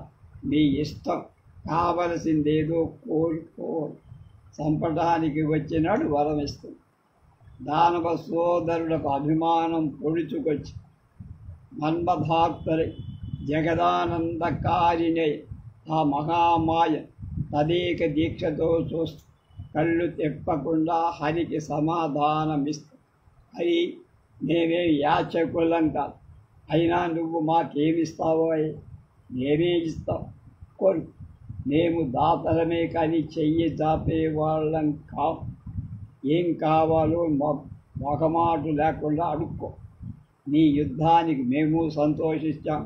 మీ ఇష్టం, కావలసిందేదో కోరుకో. చంపడానికి వచ్చినాడు వరం ఇస్తుంది. దానవ సోదరులకు అభిమానం పొడుచుకొచ్చి మన్మథాత్మరై జగదానందకారిణై ఆ మహామాయ తదేక దీక్షతో చూస్తూ కళ్ళు తెప్పకుండా హరికి సమాధానమిస్తూ, హరి నేనే యాచకులం కాదు, అయినా నువ్వు మాకేమిస్తావో నేనే ఇస్తావు కోరు, మేము దాతలమే కానీ చెయ్యి చాపే వాళ్ళం కావు, ఏం కావాలో మొగమాటు లేకుండా అడుక్కో, నీ యుద్ధానికి మేము సంతోషిస్తాం,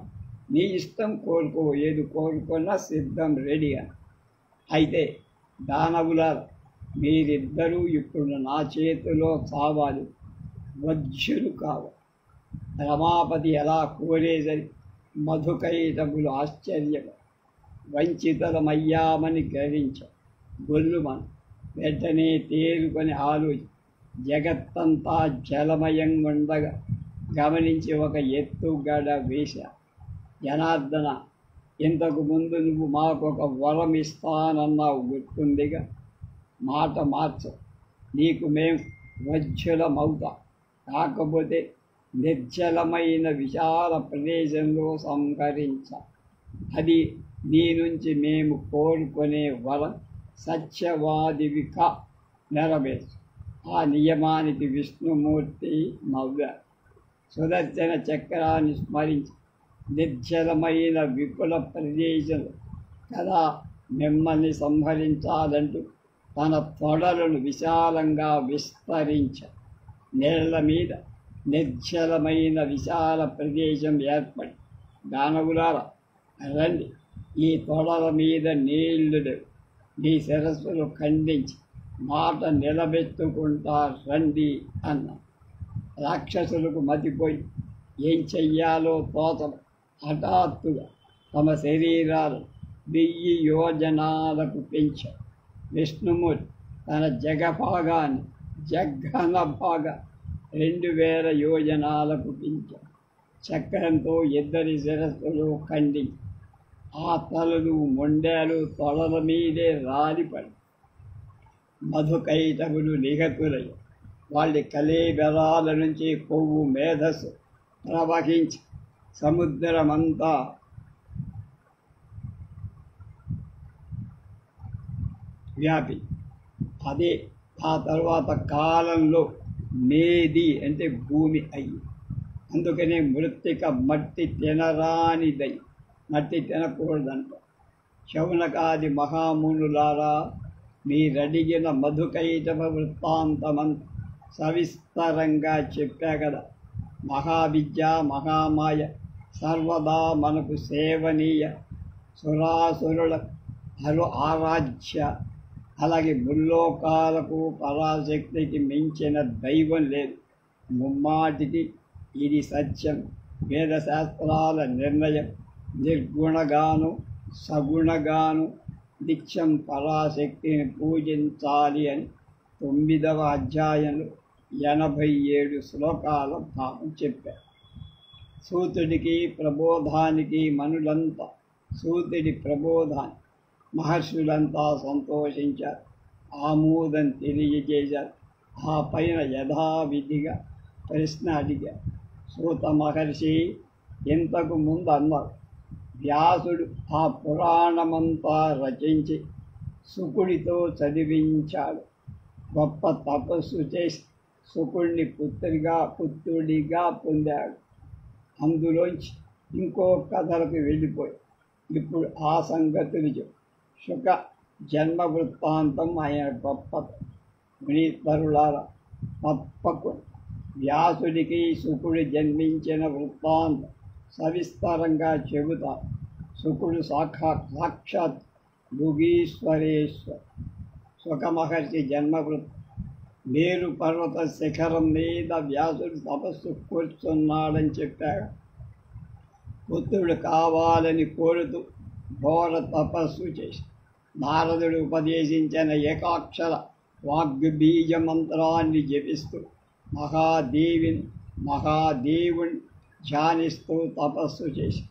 నీ ఇష్టం కోరుకో, ఏది కోరుకున్నా సిద్ధం రెడీ అని. అయితే దానవులారా, మీరిద్దరూ ఇప్పుడు నా చేతిలో చావాలి, వజ్రులు కావాలి. రమాపతి ఎలా కోరేదని మధుకైటములు ఆశ్చర్యపడి వంచితలమయ్యామని గ్రహించాం. గొల్లుమని వెంటనే తేరుకొని ఆలోచి జగత్తంతా జలమయంగుండగా గమనించి ఒక ఎత్తుగడ వేశా. జనార్దన, ఇంతకు ముందు నువ్వు మాకొక వరం ఇస్తానన్నావు గుర్తుందిగా, మాట మార్చు, నీకు మేం వజ్రులమవుతాం, కాకపోతే నిర్జలమైన విశాల ప్రదేశంలో సంహరించ. అది నీ నుంచి మేము కోరుకునే వరం, సత్యవాదివిగా నెరవేర్చు. ఆ నియమానికి విష్ణుమూర్తి నవ్వారు. సుదర్శన చక్రాన్ని స్మరించి నిర్జలమైన విపుల ప్రదేశంలో కదా మిమ్మల్ని సంహరించాలంటూ తన తొడలను విశాలంగా విస్తరించ. నీళ్ల మీద నిర్జలమైన విశాల ప్రదేశం ఏర్పడి, దానవులారా రండి, ఈ తొడల మీద నీళ్లు నీ శిరస్సులు ఖండించి మాట నిలబెట్టుకుంటా రండి అన్న. రాక్షసులకు మతిపోయి ఏం చెయ్యాలో తోచలు హఠాత్తుగా తమ శరీరాలు 1000 యోజనాలకు పెంచారు. విష్ణుమూర్తి తన జగభాగాన్ని జగ్గన భాగా 2000 యోజనాలకు పెంచారు. చక్రంతో ఇద్దరి శిరస్సులు ఖండించి ఆ తలలు మొండేలు తొడల మీదే రాలిపడి మధుకైటములు నిగతులై వాళ్ళ కలేబెరాల నుంచి కొవ్వు మేధస్సు ప్రవహించి సముద్రమంతా వ్యాపి. అదే ఆ తర్వాత కాలంలో మేది అంటే భూమి అయ్యి, అందుకనే మృత్తిక మట్టి తినరానిదై, మట్టి తినకూడదంట. శౌనకాది మహామునులారా, మీరడిగిన మధుకైటవ వృత్తాంతమంత సవిస్తరంగా చెప్పా కదా. మహావిద్య మహామాయ సర్వదా మనకు సేవనీయ, సురాసురుల ఆరాధ్య, అలాగే ముల్లోకాలకు పరాశక్తికి మించిన దైవం లేదు. ముమ్మాటికి ఇది సత్యం. వేదశాస్త్రాల నిర్ణయం నిర్గుణగాను సగుణగాను నిత్యం పరాశక్తిని పూజించాలి అని 9వ అధ్యాయంలో 87 శ్లోకాల భావం చెప్పారు. సూతుడికి ప్రబోధానికి మనులంతా, సూతుడి ప్రబోధాన్ని మహర్షులంతా సంతోషించారు, ఆమోదం తెలియజేశారు. ఆ పైన యథావిధిగా ప్రశ్న అడిగారు. సూత మహర్షి ఇంతకు ముందు అన్నారు, వ్యాసుడు ఆ పురాణమంతా రచించి శుకుడితో చదివించాడు. గొప్ప తపస్సు చేసి శుకుడిని పుత్రుడిగా పొందాడు. అందులోంచి ఇంకో కథలకు వెళ్ళిపోయి ఇప్పుడు ఆ సంగతులు చెప్పు. శుక జన్మ వృత్తాంతం ఆయన గొప్ప మునీశ్వరులారా, తప్పకుండా వ్యాసుడికి శుకుడు జన్మించిన వృత్తాంతం సవిస్తరంగా చెబుతారు. శుకుడు సాక్షాత్ యోగీశ్వరేశ్వర. శుక మహర్షి జన్మవృత్తం. మేరు పర్వత శిఖరం మీద వ్యాసుడు తపస్సు కూర్చున్నాడని చెప్పాడు. పుత్రుడు కావాలని కోరుతూ ఘోర తపస్సు చేసి నారదుడు ఉపదేశించిన ఏకాక్షర వాగ్బీజ మంత్రాన్ని జపిస్తూ మహాదేవుని ధ్యానిస్తూ తపస్సు చేసి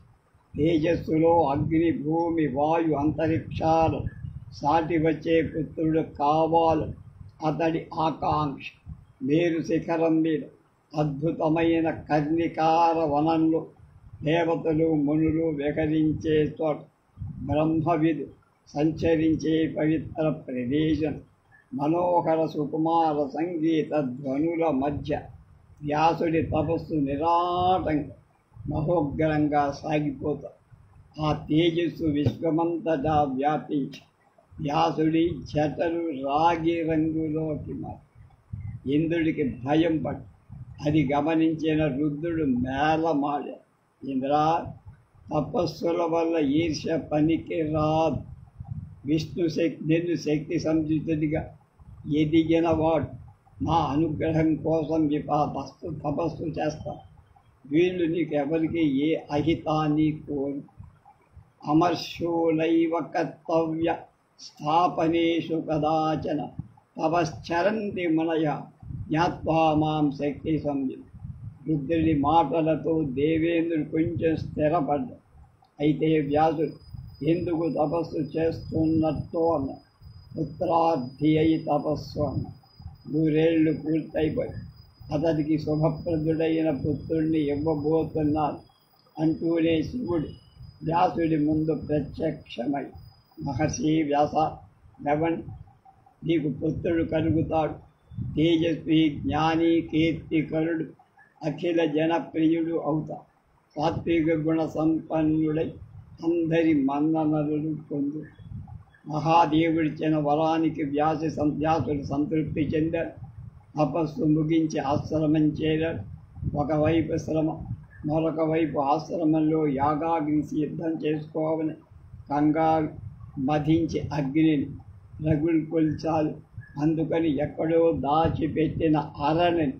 తేజస్సులో అగ్ని భూమి వాయు అంతరిక్షాలు సాటి వచ్చే పుత్రుడు కావాలి అతడి ఆకాంక్ష. మేరు శిఖరం మీద అద్భుతమైన కర్ణికార వనంలో దేవతలు మునులు విహరించే చోట బ్రహ్మవిధు సంచరించే పవిత్ర ప్రదేశం మనోహర సుకుమార సంగీత ధ్వనుల మధ్య వ్యాసుడి తపస్సు నిరాటంగా మహోగ్రంగా సాగిపోతా ఆ తేజస్సు విశ్వమంతటా వ్యాపించి వ్యాసుడి జటలు రాగి రంగులోకి మారి ఇంద్రుడికి భయం పడి అది గమనించిన రుద్రుడు మేళమాడాడు. ఇంద్రా, తపస్సుల వల్ల ఈర్ష్య పనికి రాదు. విష్ణు నిన్ను శక్తి సంయుతుడిగా ఎదిగినవాడు నా అనుగ్రహం కోసం తపస్సు చేస్తా. వీళ్ళు నీకెవరికి ఏ అహితాన్ని కోరు. అమర్షోనైవ కర్తవ్య స్థాపనేషు కదాచన తపశ్చరంతి మనయ జ్ఞాత్వా మాం శక్తి సంయుత్. రుద్రుడి మాటలతో దేవేంద్రుడు కొంచెం స్థిరపడ్డాడు. అయితే వ్యాసుడు ఎందుకు తపస్సు చేస్తున్నట్టు అన్న. పుత్రార్థి అయి తపస్సు అన్న. 100 ఏళ్ళు పూర్తయిపోయి అతడికి శుభప్రదుడైన పుత్రుడిని ఇవ్వబోతున్నాడు అంటూనే శివుడు వ్యాసుడి ముందు ప్రత్యక్షమై, మహర్షి వ్యాస, నీకు పుత్రుడు కలుగుతాడు. తేజస్వి, జ్ఞాని, కీర్తికరుడు, అఖిల జనప్రియుడు అవుతా. సాత్విక గుణ సంపన్నుడై అందరి మన్ననలు పొందు. మహాదేవుడిచ్చిన వరానికి వ్యాసుడు సంతృప్తి చెందాడు. తపస్సు ముగించి ఆశ్రమం చేరాడు. ఒకవైపు శ్రమ, మరొక వైపు ఆశ్రమంలో యాగాగ్ని సిద్ధం చేసుకోవాలని కంగారు మధించి అగ్నిని రగుల్కొల్చాలి. అందుకని ఎక్కడో దాచిపెట్టిన అరణిని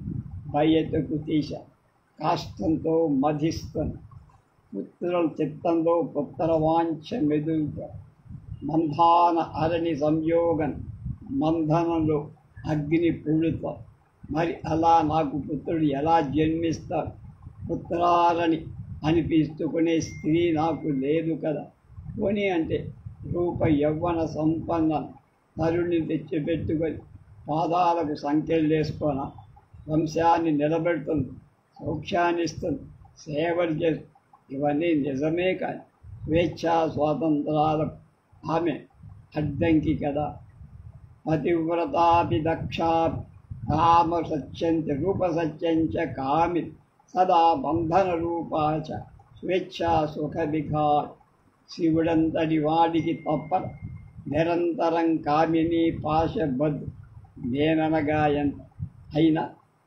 బయటకు తీశాడు. కాష్టంతో మధిస్తుంది. పుత్రుల చిత్తంలో పుత్రవాంఛ మెదులుతాడు. మంధాన అరణి సంయోగం మంధనంలో అగ్ని పుడుతాడు. మరి అలా నాకు పుత్రుడు ఎలా జన్మిస్తాడు? పుత్రాలని అనిపిస్తుకునే స్త్రీ నాకు లేదు కదా. పోనీ అంటే రూప యవ్వన సంపన్న తరుణ్ణి తెచ్చిపెట్టుకొని పాదాలకు సంఖ్యలేసుకొన వంశాన్ని నిలబెడుతుంది, సౌఖ్యాన్ని ఇస్తుంది, సేవలు చేస్తుంది. ఇవన్నీ నిజమే కానీ స్వేచ్ఛా స్వాతంత్రాలకు ఆమె అడ్డంకి కదా. పతివ్రతాపి దక్షా కామ సత్యంతి రూప సత్యంచ కామి సదా బంధన రూపాచ స్వేచ్ఛా సుఖ విఘాట్. శివుడంతటి వాడికి తప్ప నిరంతరం కామిని పాశబద్ధు నేననగా ఎంత. అయినా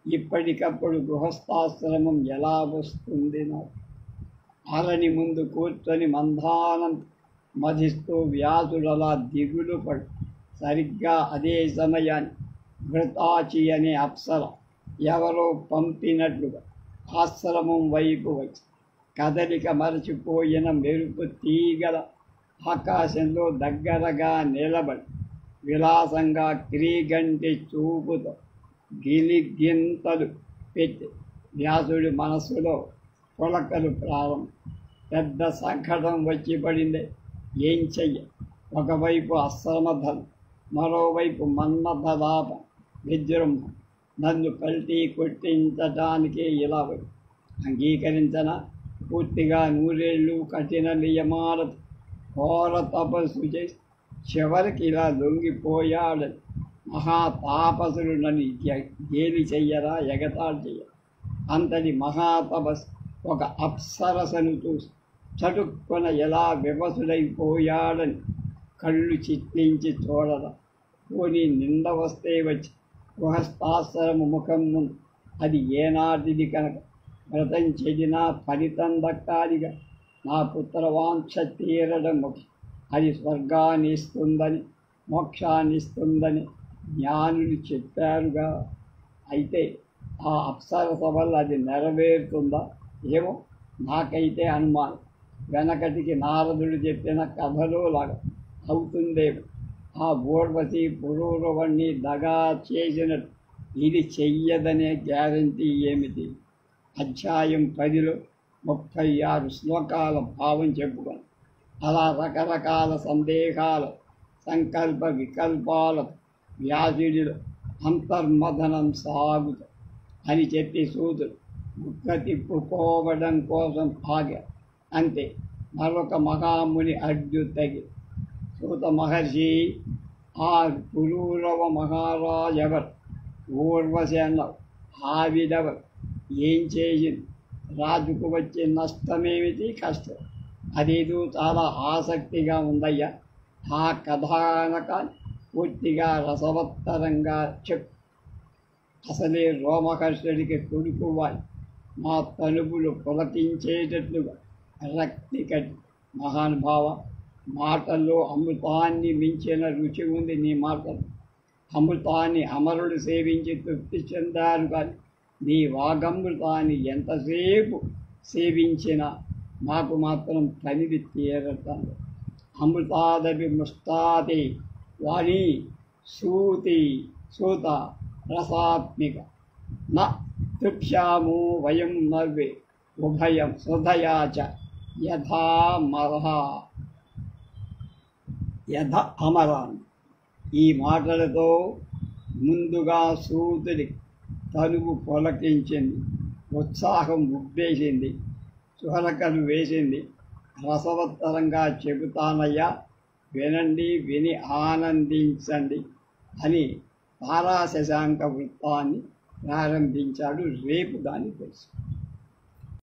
ఇప్పటికప్పుడు గృహస్థాశ్రమం ఎలా వస్తుంది నాకు? అరణి ముందు కూర్చొని మందానం మధిస్తూ వ్యాసుడలా దిగులు పడు. సరిగ్గా అదే సమయాన్ని ఘృతాచి అనే అప్సర ఎవరో పంపినట్లుగా ఆశ్రమం వైపు వచ్చి కదలిక మరచిపోయిన మెరుపు తీగల ఆకాశంలో దగ్గరగా నిలబడి విలాసంగా క్రీగంటి చూపుతో గిలిగింతలు పెట్టి వ్యాసుడి మనస్సులో పులకలు ప్రారంభం. పెద్ద సంకటం వచ్చి పడింది. ఏం చెయ్య? ఒకవైపు అశ్రమధం, మరోవైపు మన్మథదాప విజృంభం. నన్ను పల్టీ కొట్టించటానికే ఇలా అంగీకరించన? పూర్తిగా 100 ఏళ్ళు కఠిన నియమాలతో ఘోర తపస్సు చేసి చివరికి ఇలా లొంగిపోయాడని మహాతాపసులు నన్ను గేలి చెయ్యరా, ఎగతాళి చెయ్యరా? అంతటి మహాతపస్సు ఒక అప్సరసను చూసి చటుక్కున ఎలా వివసుడైపోయాడని కళ్ళు చిట్లించి చూడరా? పోనీ నింద వస్తే వచ్చి గృహస్థాశ్రమ ముఖం ముందు అది ఏనాటిది కనుక వ్రతం చెడినా ఫలితం దక్కాలిగా. నా పుత్రవాంఛ తీరడం ముఖ్యం. అది స్వర్గాన్ని ఇస్తుందని, మోక్షాన్ని ఇస్తుందని జ్ఞానులు చెప్పారుగా. అయితే ఆ అప్సరస వల్ల అది నెరవేరుతుందా ఏమో, నాకైతే అనుమానం. వెనకటికి నారదుడు చెప్పిన కథలో లాగా అవుతుందేమో. ఆ ఊర్వశి పురూరవుణ్ణి దగా చేసినట్టు ఇది చెయ్యదనే గ్యారంటీ ఏమిటి? అధ్యాయం 10లో 36 శ్లోకాల భావం చెప్పుకొని అలా రకరకాల సందేహాల సంకల్ప వికల్పాల వ్యాసుడిలో అంతర్మథనం సాగుతుంది అని చెప్పి సూతుడు గుక్క తిప్పుకోవడం కోసం ఆగాడు. అంతే మరొక మహాముని అడ్డు తగి, సూత మహర్షి, ఆ పురూరవ మహారాజెవరు? ఊర్వశి అన్నావు. ఆవిడెవరు? ఏం చేసింది? రాజుకు వచ్చే నష్టమేమిటి, కష్టం? అదేదో చాలా ఆసక్తిగా ఉందయ్యా. ఆ కథానకాన్ని పూర్తిగా రసవత్తరంగా చెప్పు. అసలే రోమహర్షుడికి కొడుకు వాయి మా తలుపులు పులకించేటట్లుగా రక్తి కట్టి. మహానుభావ, మాటల్లో అమృతాన్ని మించిన రుచి ఉంది నీ మాటలు. అమృతాన్ని అమరులు సేవించి తృప్తి చెందారు కానీ నీ వాగమృతాన్ని ఎంతసేపు సేవించినా మాకు మాత్రం తనివి తీరటం. అమృతాదపి ముస్తాతి వాణి సూతి సూత రసాత్మిక న తృప్యాము వయం నవ్వే ఉభయం హృదయాచ యథా అమరాన్. ఈ మాటలతో ముందుగా సూతుడి తనువు పొలకించింది, ఉత్సాహం ఉబ్బేసింది, చుహలకలు వేసింది. రసవత్తరంగా చెబుతానయ్యా, వినండి, విని ఆనందించండి అని తారాశశాంక వృత్తాన్ని ప్రారంభించాడు. రేపు దాన్ని తెలుసు.